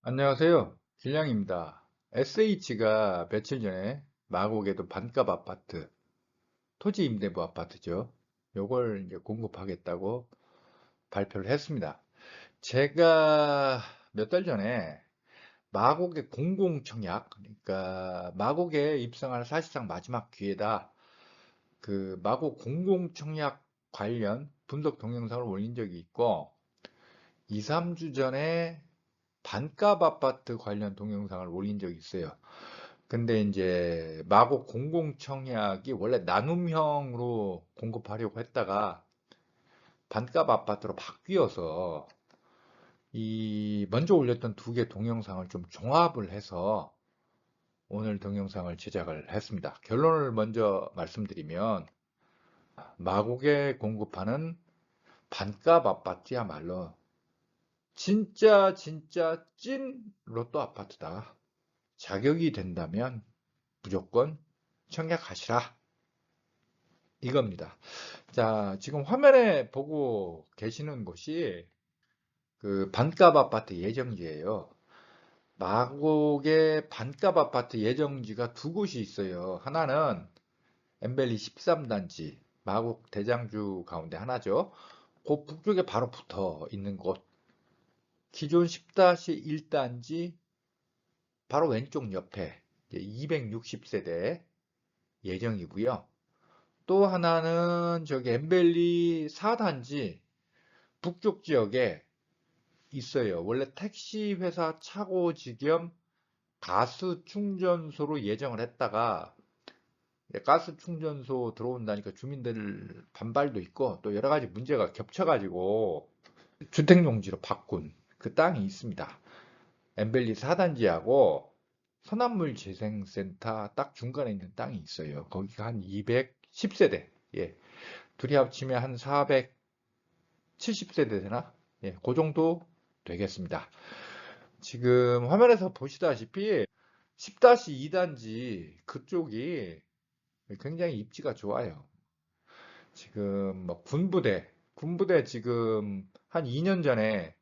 안녕하세요. 길량입니다. SH가 며칠 전에 마곡에도 반값 아파트, 토지 임대부 아파트죠. 요걸 이제 공급하겠다고 발표를 했습니다. 제가 몇 달 전에 마곡의 공공청약, 그러니까 마곡에 입성할 사실상 마지막 기회다. 그 마곡 공공청약 관련 분석 동영상을 올린 적이 있고, 2, 3주 전에 반값 아파트 관련 동영상을 올린 적이 있어요. 근데 이제 마곡 공공청약이 원래 나눔형으로 공급하려고 했다가 반값 아파트로 바뀌어서 이 먼저 올렸던 두 개 동영상을 좀 종합을 해서 오늘 동영상을 제작을 했습니다. 결론을 먼저 말씀드리면 마곡에 공급하는 반값 아파트야말로 진짜 찐 로또 아파트다. 자격이 된다면 무조건 청약하시라. 이겁니다. 자, 지금 화면에 보고 계시는 곳이 그 반값 아파트 예정지예요. 마곡의 반값 아파트 예정지가 두 곳이 있어요. 하나는 엠벨리 13단지, 마곡 대장주 가운데 하나죠. 그 북쪽에 바로 붙어 있는 곳. 기존 10-1단지 바로 왼쪽 옆에 260세대 예정이고요. 또 하나는 저기 엠벨리 4단지 북쪽 지역에 있어요. 원래 택시 회사 차고지 겸 가스 충전소로 예정을 했다가 가스 충전소 들어온다니까 주민들 반발도 있고 또 여러 가지 문제가 겹쳐가지고 주택용지로 바꾼 그 땅이 있습니다. 엠벨리 4단지하고 서남물 재생센터 딱 중간에 있는 땅이 있어요. 거기가 한 210세대. 예. 둘이 합치면 한 470세대 되나? 예, 그 정도 되겠습니다. 지금 화면에서 보시다시피 10-2단지 그쪽이 굉장히 입지가 좋아요. 지금 뭐 군부대 지금 한 2년 전에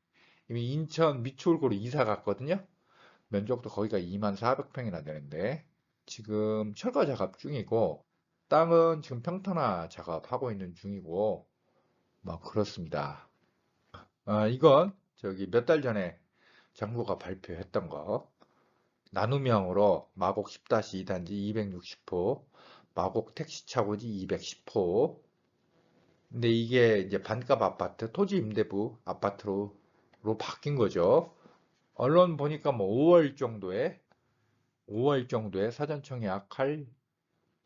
이미 인천 미추홀구로 이사 갔거든요. 면적도 거기가 24,400평이나 되는데 지금 철거 작업 중이고 땅은 지금 평탄화 작업하고 있는 중이고 뭐 그렇습니다. 이건 저기 몇 달 전에 정부가 발표했던 거 나눔형으로 마곡 10-2단지 260호, 마곡 택시차고지 210호. 근데 이게 이제 반값 아파트, 토지 임대부 아파트로 바뀐 거죠. 언론 보니까 뭐 5월 정도에 사전 청약할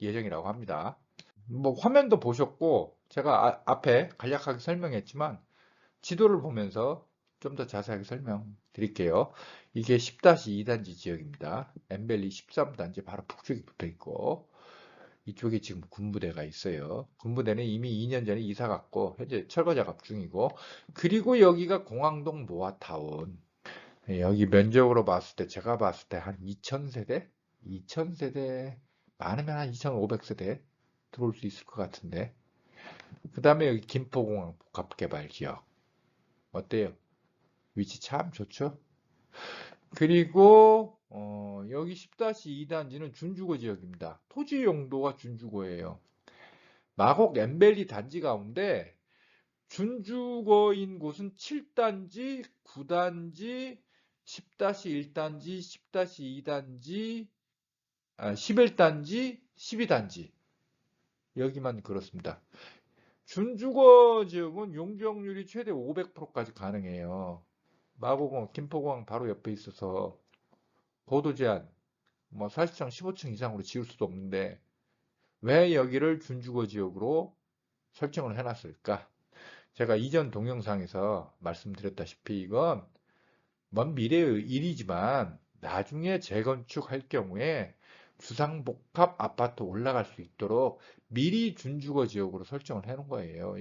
예정이라고 합니다. 뭐 화면도 보셨고 제가 앞에 간략하게 설명했지만 지도를 보면서 좀 더 자세하게 설명드릴게요. 이게 10-2단지 지역입니다. 엠벨리 13단지 바로 북쪽에 붙어 있고 이쪽에 지금 군부대가 있어요. 군부대는 이미 2년 전에 이사 갔고 현재 철거 작업 중이고 그리고 여기가 공항동 노아타운. 여기 면적으로 봤을 때 제가 봤을 때 한 2,000세대? 2,000세대 많으면 한 2,500세대 들어올 수 있을 것 같은데 그 다음에 여기 김포공항 복합개발지역 어때요? 위치 참 좋죠? 그리고 여기 10-2단지는 준주거 지역입니다. 토지 용도가 준주거예요. 마곡 엠벨리 단지 가운데 준주거인 곳은 7단지, 9단지, 10-1단지, 10-2단지, 11단지, 12단지 여기만 그렇습니다. 준주거 지역은 용적률이 최대 500%까지 가능해요. 마곡은 김포공항 바로 옆에 있어서 고도 제한, 뭐 사실상 15층 이상으로 지을 수도 없는데 왜 여기를 준주거 지역으로 설정을 해놨을까? 제가 이전 동영상에서 말씀드렸다시피 이건 먼 미래의 일이지만 나중에 재건축할 경우에 주상복합 아파트 올라갈 수 있도록 미리 준주거 지역으로 설정을 해놓은 거예요.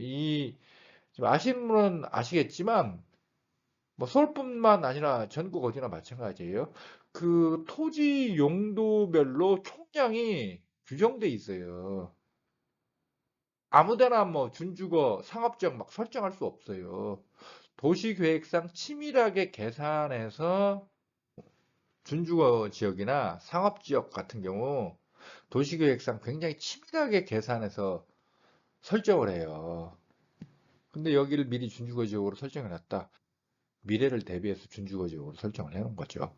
지금 아시는 분은 아시겠지만 뭐 서울뿐만 아니라 전국 어디나 마찬가지예요. 그 토지 용도별로 총량이 규정돼 있어요. 아무데나 뭐 준주거, 상업지역 막 설정할 수 없어요. 도시계획상 치밀하게 계산해서 준주거 지역이나 상업지역 같은 경우 도시계획상 굉장히 치밀하게 계산해서 설정을 해요. 근데 여기를 미리 준주거 지역으로 설정해 놨다. 미래를 대비해서 준주거 지역으로 설정을 해 놓은 거죠.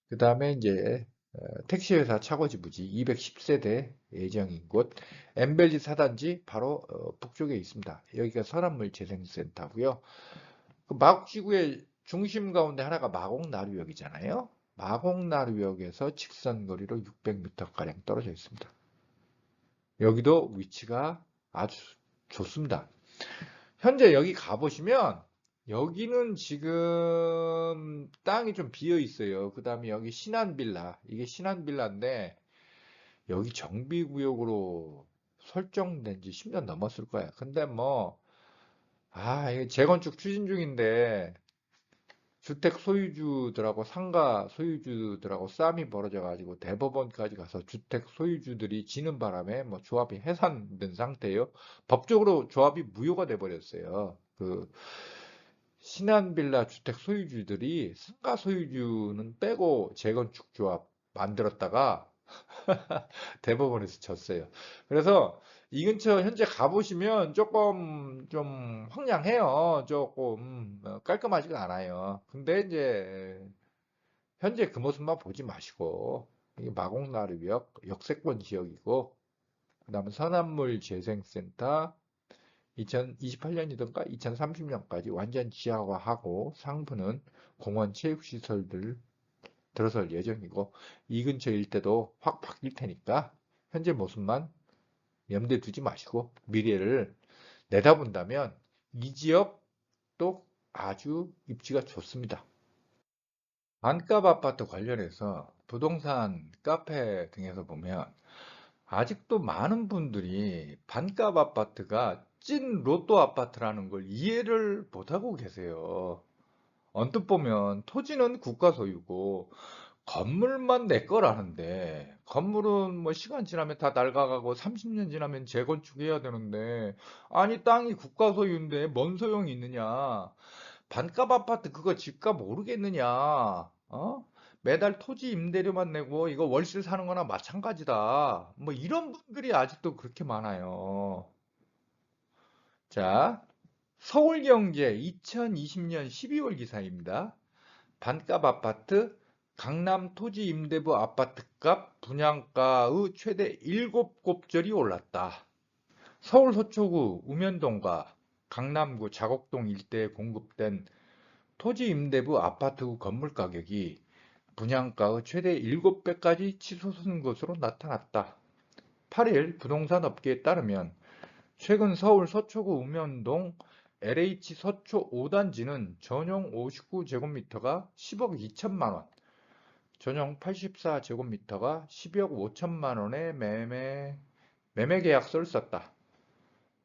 그 다음에 이제 택시회사 차고지 부지 210세대 예정인 곳 엠벨리 4단지 바로 북쪽에 있습니다. 여기가 선암물 재생센터고요. 그 마곡지구의 중심 가운데 하나가 마곡나루역이잖아요. 마곡나루역에서 직선거리로 600m가량 떨어져 있습니다. 여기도 위치가 아주 좋습니다. 현재 여기 가보시면 여기는 지금 땅이 좀 비어 있어요. 그 다음에 여기 신안빌라, 이게 신안빌라인데 여기 정비구역으로 설정된 지 10년 넘었을 거야. 근데 뭐, 이게 재건축 추진 중인데 주택 소유주들하고 상가 소유주들하고 싸움이 벌어져가지고 대법원까지 가서 주택 소유주들이 지는 바람에 뭐 조합이 해산된 상태예요. 법적으로 조합이 무효가 돼 버렸어요. 그 신한빌라 주택 소유주들이 상가 소유주는 빼고 재건축 조합 만들었다가 대법원에서 졌어요. 그래서 이 근처 현재 가보시면 조금 좀 황량해요. 조금 깔끔하지가 않아요. 근데 이제 현재 그 모습만 보지 마시고 이게 마곡나루역 역세권 지역이고 그다음에 선암물 재생센터 2028년이던가 2030년까지 완전 지하화하고 상부는 공원 체육시설들 들어설 예정이고 이 근처 일대도 확 바뀔 테니까 현재 모습만 염두에 두지 마시고 미래를 내다본다면 이 지역도 아주 입지가 좋습니다. 반값 아파트 관련해서 부동산 카페 등에서 보면 아직도 많은 분들이 반값 아파트가 찐 로또 아파트라는 걸 이해를 못하고 계세요. 언뜻 보면 토지는 국가 소유고 건물만 내 거라는데 건물은 뭐 시간 지나면 다 낡아가고 30년 지나면 재건축해야 되는데 아니 땅이 국가 소유인데 뭔 소용이 있느냐. 반값 아파트 그거 집값 모르겠느냐. 매달 토지 임대료만 내고 이거 월세 사는 거나 마찬가지다. 뭐 이런 분들이 아직도 그렇게 많아요. 자, 서울경제 2020년 12월 기사입니다. 반값 아파트 강남 토지 임대부 아파트값 분양가의 최대 7곱절이 올랐다. 서울 서초구 우면동과 강남구 자곡동 일대에 공급된 토지 임대부 아파트 건물 가격이 분양가의 최대 7배까지 치솟은 것으로 나타났다. 8일 부동산 업계에 따르면 최근 서울 서초구 우면동 LH 서초 5단지는 전용 59제곱미터가 10억 2천만 원, 전용 84제곱미터가 12억 5천만 원의 매매 계약서를 썼다.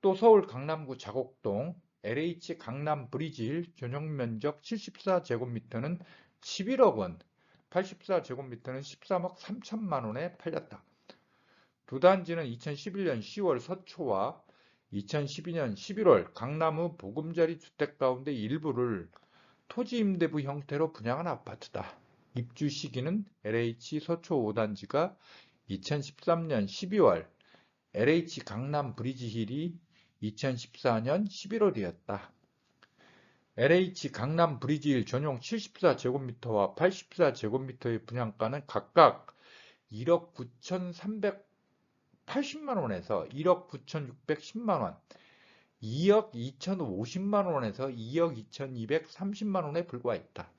또 서울 강남구 자곡동 LH 강남 브리지힐 전용 면적 74제곱미터는 11억 원, 84제곱미터는 13억 3천만 원에 팔렸다. 두 단지는 2011년 10월 서초와 2012년 11월 강남의 보금자리 주택 가운데 일부를 토지 임대부 형태로 분양한 아파트다. 입주 시기는 LH 서초 5단지가 2013년 12월, LH 강남 브리지힐이 2014년 11월이었다. LH 강남 브리지힐 전용 74제곱미터와 84제곱미터의 분양가는 각각 1억 9,380만 원에서 1억 9,610만 원, 2억 2,050만 원에서 2억 2,230만 원에 불과했다.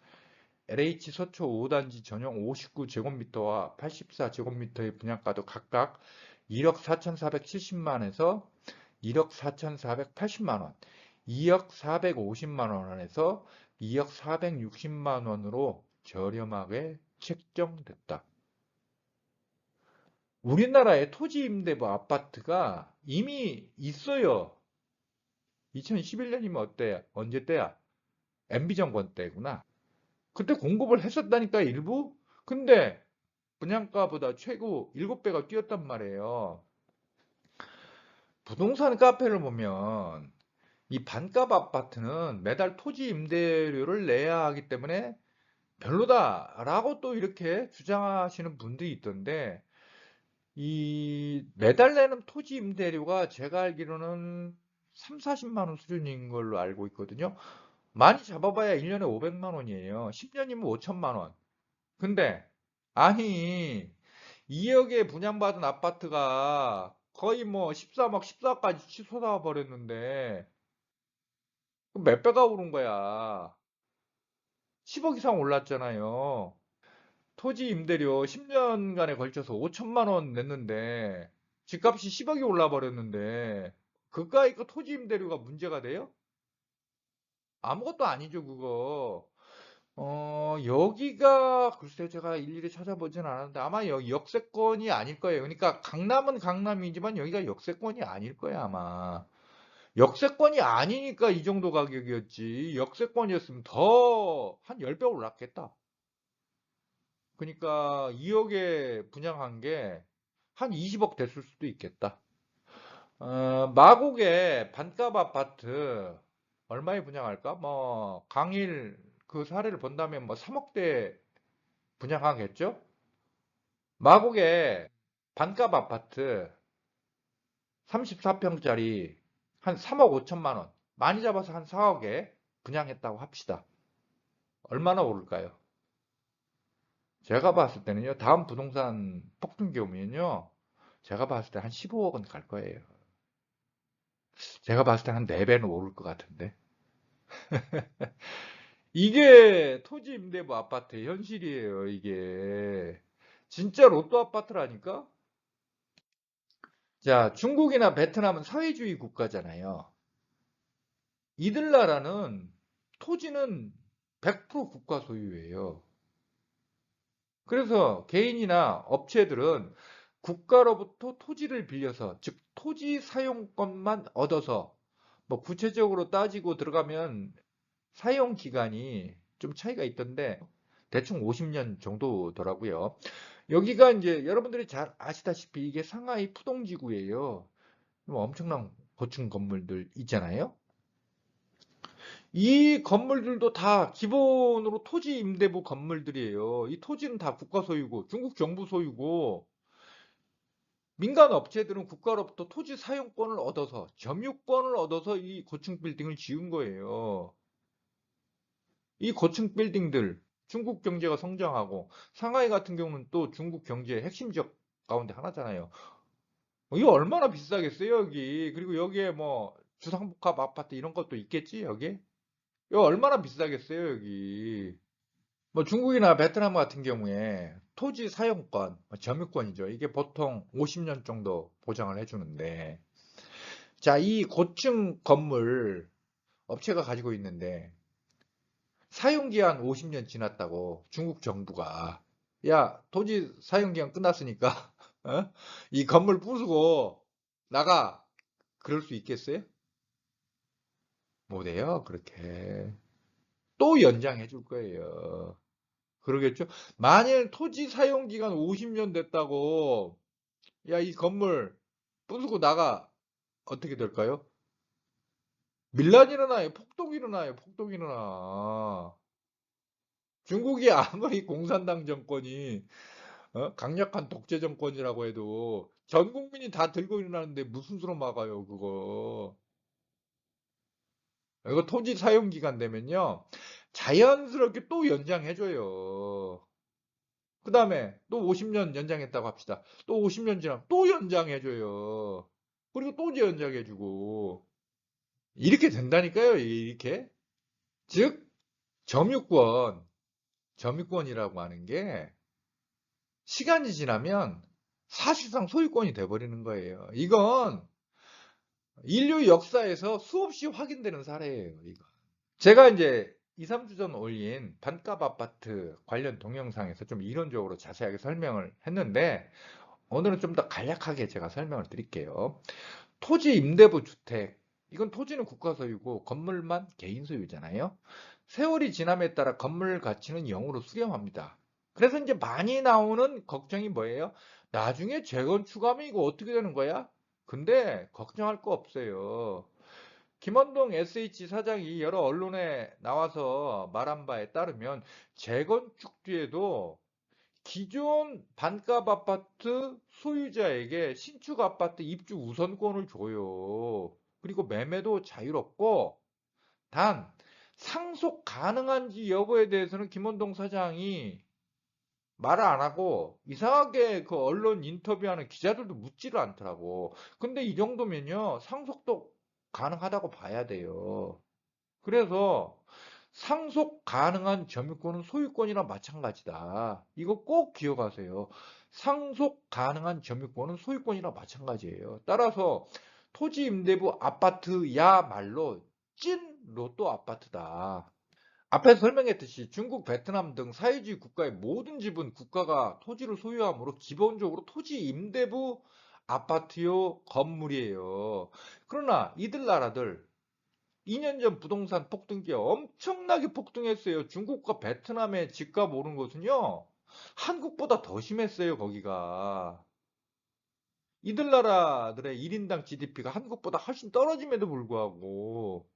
LH 서초 5단지 전용 59제곱미터와 84제곱미터의 분양가도 각각 1억 4,470만에서 1억 4,480만 원, 2억 450만 원에서 2억 460만 원으로 저렴하게 책정됐다. 우리나라에 토지 임대부 아파트가 이미 있어요. 2011년이면 어때? 언제 때야? MB 정권 때구나. 그때 공급을 했었다니까 일부? 근데 분양가보다 최고 7배가 뛰었단 말이에요. 부동산 카페를 보면 이 반값 아파트는 매달 토지 임대료를 내야 하기 때문에 별로다라고 또 이렇게 주장하시는 분들이 있던데, 이 매달 내는 토지 임대료가 제가 알기로는 3, 40만 원 수준인 걸로 알고 있거든요. 많이 잡아봐야 1년에 500만 원이에요. 10년이면 5천만 원. 근데 아니 2억에 분양받은 아파트가 거의 뭐 13억, 14억까지 치솟아 버렸는데 몇 배가 오른 거야. 10억 이상 올랐잖아요. 토지 임대료 10년간에 걸쳐서 5천만 원 냈는데 집값이 10억이 올라 버렸는데 그까이 그 토지 임대료가 문제가 돼요? 아무것도 아니죠, 그거. 여기가 글쎄요, 제가 일일이 찾아보진 않았는데 아마 여기 역세권이 아닐 거예요. 그러니까 강남은 강남이지만 여기가 역세권이 아닐 거예요, 아마. 역세권이 아니니까 이 정도 가격이었지. 역세권이었으면 더 한 10배 올랐겠다. 그러니까 2억에 분양한 게 한 20억 됐을 수도 있겠다. 마곡에 반값 아파트 얼마에 분양할까? 뭐 강일 그 사례를 본다면 뭐 3억대 분양하겠죠? 마곡에 반값 아파트 34평짜리 한 3억 5천만 원, 많이 잡아서 한 4억에 분양했다고 합시다. 얼마나 오를까요? 제가 봤을 때는요, 다음 부동산 폭등기 오면요, 제가 봤을 때 한 15억은 갈 거예요. 제가 봤을 때 한 4배는 오를 것 같은데. 이게 토지 임대부 아파트의 현실이에요, 이게. 진짜 로또 아파트라니까? 자, 중국이나 베트남은 사회주의 국가잖아요. 이들 나라는 토지는 100% 국가 소유예요. 그래서 개인이나 업체들은 국가로부터 토지를 빌려서, 즉 토지 사용권만 얻어서, 뭐 구체적으로 따지고 들어가면 사용 기간이 좀 차이가 있던데 대충 50년 정도더라고요. 여기가 이제 여러분들이 잘 아시다시피 이게 상하이 푸동지구예요. 뭐 엄청난 고층 건물들 있잖아요. 이 건물들도 다 기본으로 토지 임대부 건물들이에요. 이 토지는 다 국가 소유고 중국 정부 소유고 민간 업체들은 국가로부터 토지 사용권을 얻어서 점유권을 얻어서 이 고층 빌딩을 지은 거예요. 이 고층 빌딩들 중국 경제가 성장하고 상하이 같은 경우는 또 중국 경제의 핵심 지역 가운데 하나잖아요. 이거 얼마나 비싸겠어요, 여기. 그리고 여기에 뭐 주상복합 아파트 이런 것도 있겠지, 여기? 이거 얼마나 비싸겠어요, 여기. 뭐 중국이나 베트남 같은 경우에 토지 사용권, 뭐 점유권이죠. 이게 보통 50년 정도 보장을 해주는데, 자, 이 고층 건물 업체가 가지고 있는데, 사용기한 50년 지났다고 중국 정부가, 야, 토지 사용기한 끝났으니까, 어? 이 건물 부수고 나가. 그럴 수 있겠어요? 못해요, 그렇게. 또 연장해 줄 거예요. 그러겠죠? 만일 토지 사용 기간 50년 됐다고, 야, 이 건물 부수고 나가. 어떻게 될까요? 밀란이 일어나요. 폭동이 일어나요. 폭동이 일어나. 중국이 아무리 공산당 정권이 강력한 독재 정권이라고 해도 전 국민이 다 들고 일어나는데 무슨 수로 막아요, 그거. 이거 토지 사용 기간 되면요. 자연스럽게 또 연장해줘요. 그 다음에 또 50년 연장했다고 합시다. 또 50년 지나면 또 연장해줘요. 그리고 또 연장해주고. 이렇게 된다니까요, 이렇게. 즉, 점유권, 점유권이라고 하는 게 시간이 지나면 사실상 소유권이 돼버리는 거예요. 이건 인류 역사에서 수없이 확인되는 사례예요, 이거. 제가 이제 2, 3주 전 올린 반값 아파트 관련 동영상에서 좀 이론적으로 자세하게 설명을 했는데, 오늘은 좀 더 간략하게 제가 설명을 드릴게요. 토지 임대부 주택. 이건 토지는 국가 소유고 건물만 개인 소유잖아요. 세월이 지남에 따라 건물 가치는 0으로 수렴합니다. 그래서 이제 많이 나오는 걱정이 뭐예요? 나중에 재건축하면 이거 어떻게 되는 거야? 근데 걱정할 거 없어요. 김원동 SH 사장이 여러 언론에 나와서 말한 바에 따르면 재건축 뒤에도 기존 반값 아파트 소유자에게 신축 아파트 입주 우선권을 줘요. 그리고 매매도 자유롭고 단 상속 가능한지 여부에 대해서는 김원동 사장이 말을 안 하고 이상하게 그 언론 인터뷰하는 기자들도 묻지를 않더라고. 근데 이 정도면요, 상속도 가능하다고 봐야 돼요. 그래서 상속 가능한 점유권은 소유권이나 마찬가지다. 이거 꼭 기억하세요. 상속 가능한 점유권은 소유권이나 마찬가지예요. 따라서 토지 임대부 아파트야말로 찐 로또 아파트다. 앞에서 설명했듯이 중국, 베트남 등 사회주의 국가의 모든 집은 국가가 토지를 소유하므로 기본적으로 토지 임대부 아파트요 건물이에요. 그러나 이들 나라들 2년 전 부동산 폭등기에 엄청나게 폭등했어요. 중국과 베트남의 집값 오른 것은요, 한국보다 더 심했어요, 거기가. 이들 나라들의 1인당 GDP가 한국보다 훨씬 떨어짐에도 불구하고,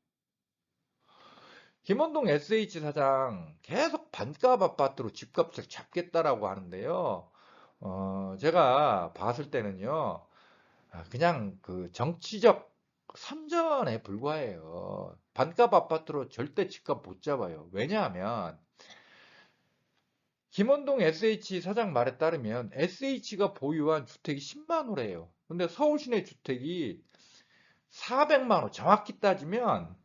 김원동 SH 사장 계속 반값 아파트로 집값을 잡겠다라고 하는데요. 제가 봤을 때는요, 그냥 그 정치적 선전에 불과해요. 반값 아파트로 절대 집값 못 잡아요. 왜냐하면 김원동 SH 사장 말에 따르면 SH가 보유한 주택이 10만 호래요. 근데 서울 시내 주택이 400만 호, 정확히 따지면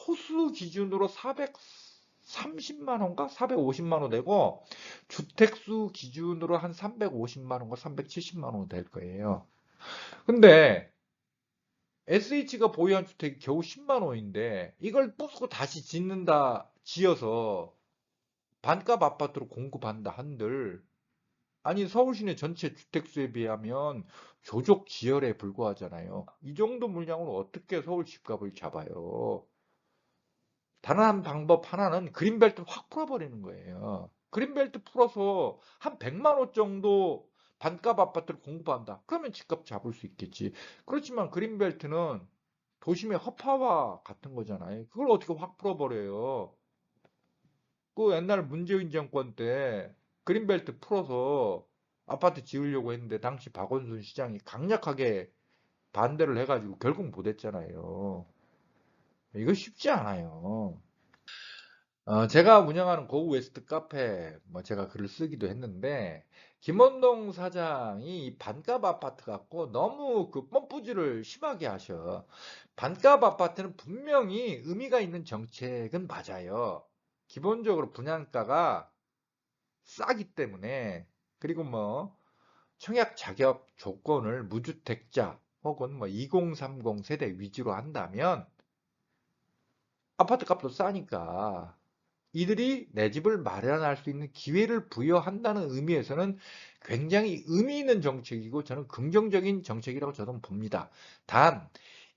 호수 기준으로 430만 호인가 450만 호 되고 주택수 기준으로 한 350만 호인가 370만 호 될 거예요. 근데 SH가 보유한 주택이 겨우 10만 호인데 이걸 부수고 다시 지어서 반값 아파트로 공급한다 한들, 아니 서울 시내 전체 주택수에 비하면 조족지혈에 불과하잖아요. 이 정도 물량으로 어떻게 서울 집값을 잡아요? 단 한 방법 하나는 그린벨트 확 풀어버리는 거예요. 그린벨트 풀어서 한 100만 호 정도 반값 아파트를 공급한다. 그러면 집값 잡을 수 있겠지. 그렇지만 그린벨트는 도심의 허파와 같은 거잖아요. 그걸 어떻게 확 풀어버려요? 그 옛날 문재인 정권 때 그린벨트 풀어서 아파트 지으려고 했는데 당시 박원순 시장이 강력하게 반대를 해가지고 결국 못했잖아요. 이거 쉽지 않아요. 제가 운영하는 고우 웨스트 카페, 뭐 제가 글을 쓰기도 했는데, 김원동 사장이 이 반값 아파트 갖고 너무 그 펌프질을 심하게 하셔. 반값 아파트는 분명히 의미가 있는 정책은 맞아요. 기본적으로 분양가가 싸기 때문에, 그리고 뭐 청약 자격 조건을 무주택자 혹은 뭐 2030 세대 위주로 한다면 아파트 값도 싸니까 이들이 내 집을 마련할 수 있는 기회를 부여한다는 의미에서는 굉장히 의미 있는 정책이고 저는 긍정적인 정책이라고 저는 봅니다. 단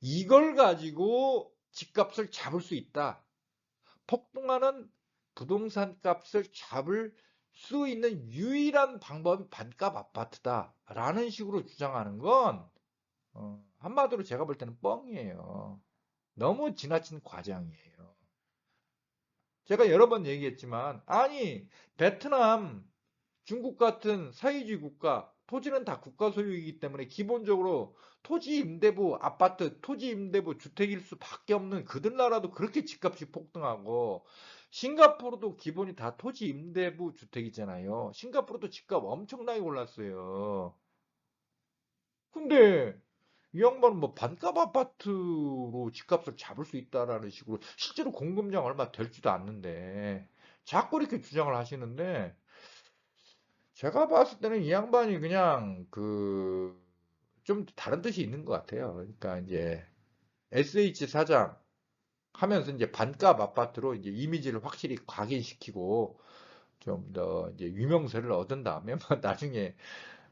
이걸 가지고 집값을 잡을 수 있다. 폭등하는 부동산 값을 잡을 수 있는 유일한 방법이 반값 아파트다라는 식으로 주장하는 건 한마디로 제가 볼 때는 뻥이에요. 너무 지나친 과장이에요. 제가 여러 번 얘기했지만, 아니, 베트남, 중국 같은 사회주의 국가, 토지는 다 국가 소유이기 때문에 기본적으로 토지 임대부 아파트, 토지 임대부 주택일 수밖에 없는 그들 나라도 그렇게 집값이 폭등하고, 싱가포르도 기본이 다 토지 임대부 주택이잖아요. 싱가포르도 집값 엄청나게 올랐어요. 근데 이 양반은 뭐 반값 아파트로 집값을 잡을 수 있다라는 식으로 실제로 공급량 얼마 될지도 않는데 자꾸 이렇게 주장을 하시는데 제가 봤을 때는 이 양반이 그냥 그 좀 다른 뜻이 있는 것 같아요. 그러니까 이제 SH 사장 하면서 이제 반값 아파트로 이제 이미지를 확실히 각인시키고 좀 더 이제 유명세를 얻은 다음에 뭐 나중에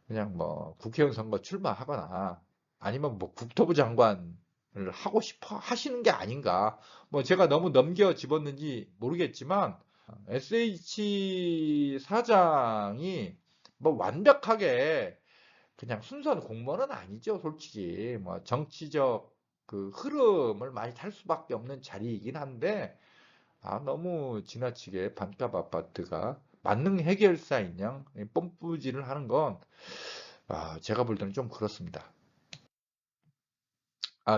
그냥 뭐 국회의원 선거 출마하거나 아니면 뭐 국토부 장관을 하고 싶어 하시는 게 아닌가. 뭐 제가 너무 넘겨 집었는지 모르겠지만 SH 사장이 뭐 완벽하게 그냥 순수한 공무원은 아니죠, 솔직히. 뭐 정치적 그 흐름을 많이 탈 수밖에 없는 자리이긴 한데, 너무 지나치게 반값 아파트가 만능 해결사인 양 뽐뿌질을 하는 건, 제가 볼 때는 좀 그렇습니다.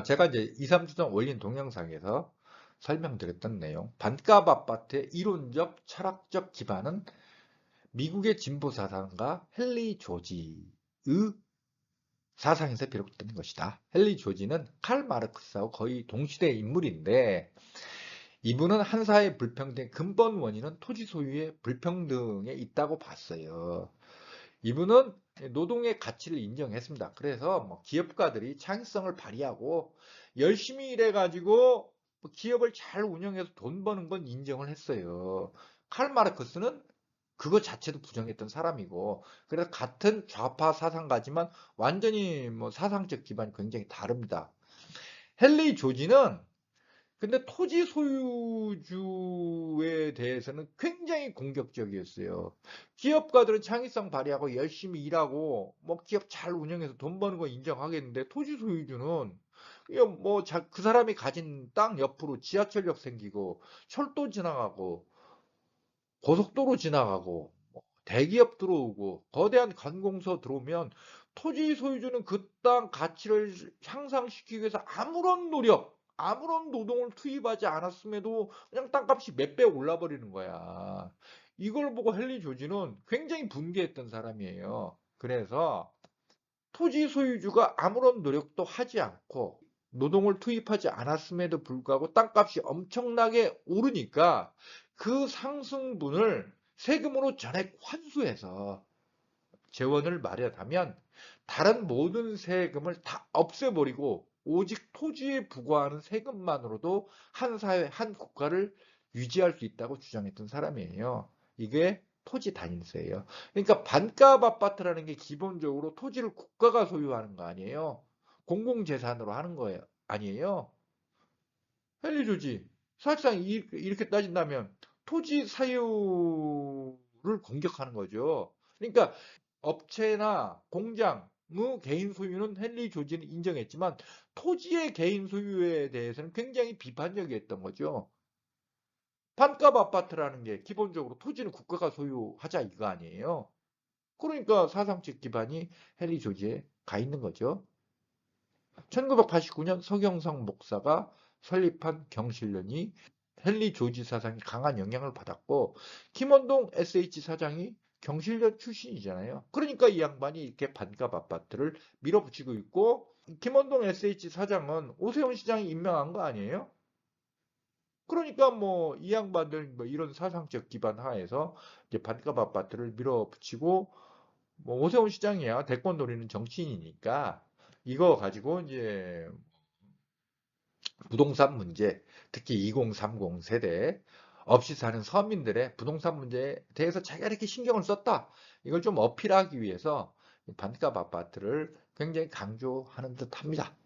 제가 이제 2, 3주 전 올린 동영상에서 설명드렸던 내용, 반값 아파트의 이론적, 철학적 기반은 미국의 진보 사상가 헨리 조지의 사상에서 비롯된 것이다. 헨리 조지는 칼 마르크스하고 거의 동시대 인물인데, 이분은 한 사회의 불평등의 근본 원인은 토지 소유의 불평등에 있다고 봤어요. 이분은 노동의 가치를 인정했습니다. 그래서 뭐 기업가들이 창의성을 발휘하고 열심히 일해가지고 기업을 잘 운영해서 돈 버는 건 인정을 했어요. 칼 마르크스는 그거 자체도 부정했던 사람이고, 그래서 같은 좌파 사상가지만 완전히 뭐 사상적 기반이 굉장히 다릅니다. 헨리 조지는 근데 토지 소유주에 대해서는 굉장히 공격적이었어요. 기업가들은 창의성 발휘하고 열심히 일하고 뭐 기업 잘 운영해서 돈 버는 거 인정하겠는데, 토지 소유주는 뭐 그 사람이 가진 땅 옆으로 지하철역 생기고 철도 지나가고 고속도로 지나가고 대기업 들어오고 거대한 관공서 들어오면 토지 소유주는 그 땅 가치를 향상시키기 위해서 아무런 노력, 아무런 노동을 투입하지 않았음에도 그냥 땅값이 몇 배 올라버리는 거야. 이걸 보고 헨리 조지는 굉장히 분개했던 사람이에요. 그래서 토지 소유주가 아무런 노력도 하지 않고 노동을 투입하지 않았음에도 불구하고 땅값이 엄청나게 오르니까 그 상승분을 세금으로 전액 환수해서 재원을 마련하면 다른 모든 세금을 다 없애버리고 오직 토지에 부과하는 세금만으로도 한 사회, 한 국가를 유지할 수 있다고 주장했던 사람이에요. 이게 토지 단일세예요. 그러니까 반값 아파트라는 게 기본적으로 토지를 국가가 소유하는 거 아니에요. 공공재산으로 하는 거예요. 아니에요. 헨리 조지. 사실상 이렇게 따진다면 토지 사유를 공격하는 거죠. 그러니까 업체나 공장의 개인 소유는 헨리 조지는 인정했지만 토지의 개인 소유에 대해서는 굉장히 비판적이었던 거죠. 반값 아파트라는 게 기본적으로 토지는 국가가 소유하자 이거 아니에요. 그러니까 사상적 기반이 헨리 조지에 가 있는 거죠. 1989년 서경석 목사가 설립한 경실련이 헨리 조지 사상이 강한 영향을 받았고, 김원동 SH 사장이 경실련 출신이잖아요. 그러니까 이 양반이 이렇게 반값 아파트를 밀어붙이고 있고, 김원동 SH 사장은 오세훈 시장이 임명한 거 아니에요? 그러니까 뭐 이 양반들 뭐 이런 사상적 기반 하에서 이제 반값 아파트를 밀어붙이고, 뭐 오세훈 시장이야 대권 노리는 정치인이니까 이거 가지고 이제 부동산 문제, 특히 2030 세대 없이 사는 서민들의 부동산 문제에 대해서 자기가 이렇게 신경을 썼다. 이걸 좀 어필하기 위해서 반값 아파트를 굉장히 강조하는 듯 합니다.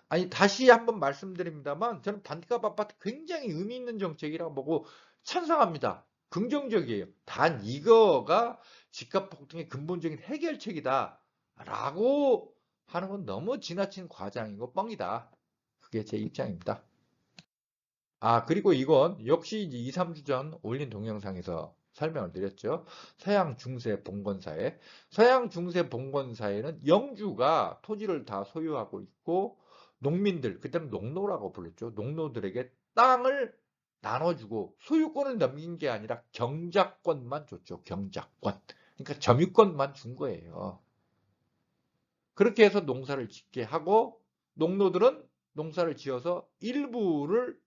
아니, 다시 한번 말씀드립니다만, 저는 반값 아파트 굉장히 의미 있는 정책이라고 보고 찬성합니다. 긍정적이에요. 단, 이거가 집값 폭등의 근본적인 해결책이다. 라고 하는 건 너무 지나친 과장이고 뻥이다. 그게 제 입장입니다. 그리고 이건 역시 이제 2, 3주 전 올린 동영상에서 설명을 드렸죠. 서양 중세 봉건사회. 서양 중세 봉건사회는 영주가 토지를 다 소유하고 있고, 농민들, 그때는 농노라고 불렀죠. 농노들에게 땅을 나눠주고 소유권을 넘긴 게 아니라 경작권만 줬죠. 경작권. 그러니까 점유권만 준 거예요. 그렇게 해서 농사를 짓게 하고, 농노들은 농사를 지어서 일부를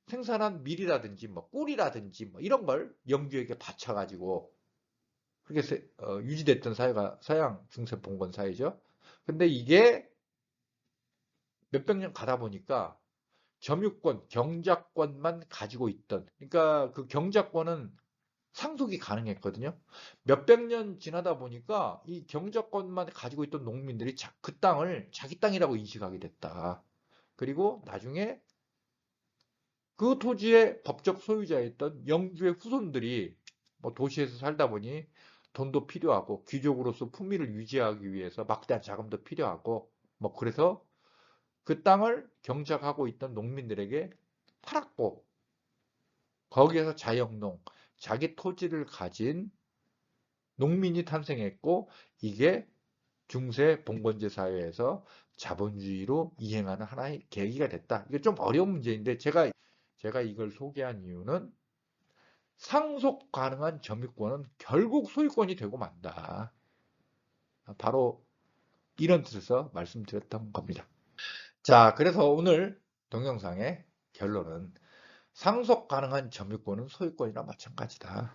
생산한 밀이라든지 뭐 꿀이라든지 뭐 이런 걸 영주에게 바쳐가지고 그렇게 유지됐던 사회가 서양 중세 봉건 사회죠. 근데 이게 몇백 년 가다 보니까 점유권, 경작권만 가지고 있던, 그러니까 그 경작권은 상속이 가능했거든요. 몇백 년 지나다 보니까 이 경작권만 가지고 있던 농민들이 그 땅을 자기 땅이라고 인식하게 됐다. 그리고 나중에 그 토지의 법적 소유자였던 영주의 후손들이 뭐 도시에서 살다 보니 돈도 필요하고 귀족으로서 품위를 유지하기 위해서 막대한 자금도 필요하고 뭐 그래서 그 땅을 경작하고 있던 농민들에게 팔았고 거기에서 자영농, 자기 토지를 가진 농민이 탄생했고 이게 중세 봉건제 사회에서 자본주의로 이행하는 하나의 계기가 됐다. 이게 좀 어려운 문제인데 제가 이걸 소개한 이유는 상속 가능한 점유권은 결국 소유권이 되고 만다. 바로 이런 뜻에서 말씀드렸던 겁니다. 자, 그래서 오늘 동영상의 결론은 상속 가능한 점유권은 소유권이나 마찬가지다.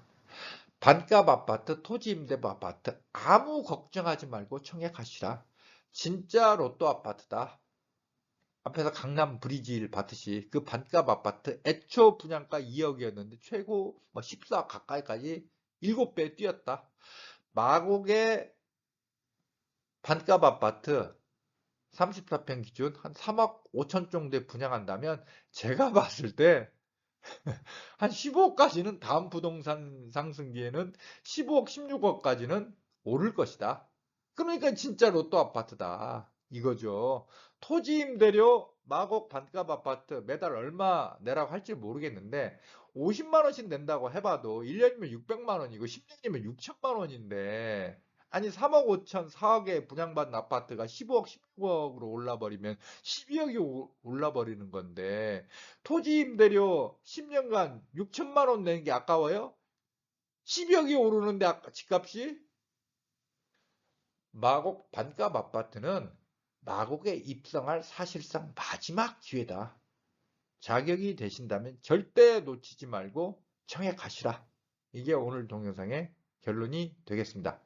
반값 아파트, 토지 임대부 아파트 아무 걱정하지 말고 청약하시라. 진짜 로또 아파트다. 앞에서 강남 브리지힐 봤듯이 그 반값 아파트 애초 분양가 2억이었는데 최고 14억 가까이까지 7배 뛰었다. 마곡의 반값 아파트 34평 기준 한 3억 5천 정도에 분양한다면 제가 봤을 때 한 15억까지는 다음 부동산 상승기에는 15억, 16억까지는 오를 것이다. 그러니까 진짜 로또 아파트다. 이거죠. 토지 임대료 마곡 반값 아파트 매달 얼마 내라고 할지 모르겠는데 50만 원씩 낸다고 해봐도 1년이면 600만 원이고 10년이면 6천만 원인데 아니 3억 5천 4억에 분양받은 아파트가 15억 16억으로 올라버리면 12억이 올라버리는 건데 토지 임대료 10년간 6천만 원 내는 게 아까워요? 10억이 오르는데 집값이? 마곡 반값 아파트는 마곡에 입성할 사실상 마지막 기회다. 자격이 되신다면 절대 놓치지 말고 청약하시라. 이게 오늘 동영상의 결론이 되겠습니다.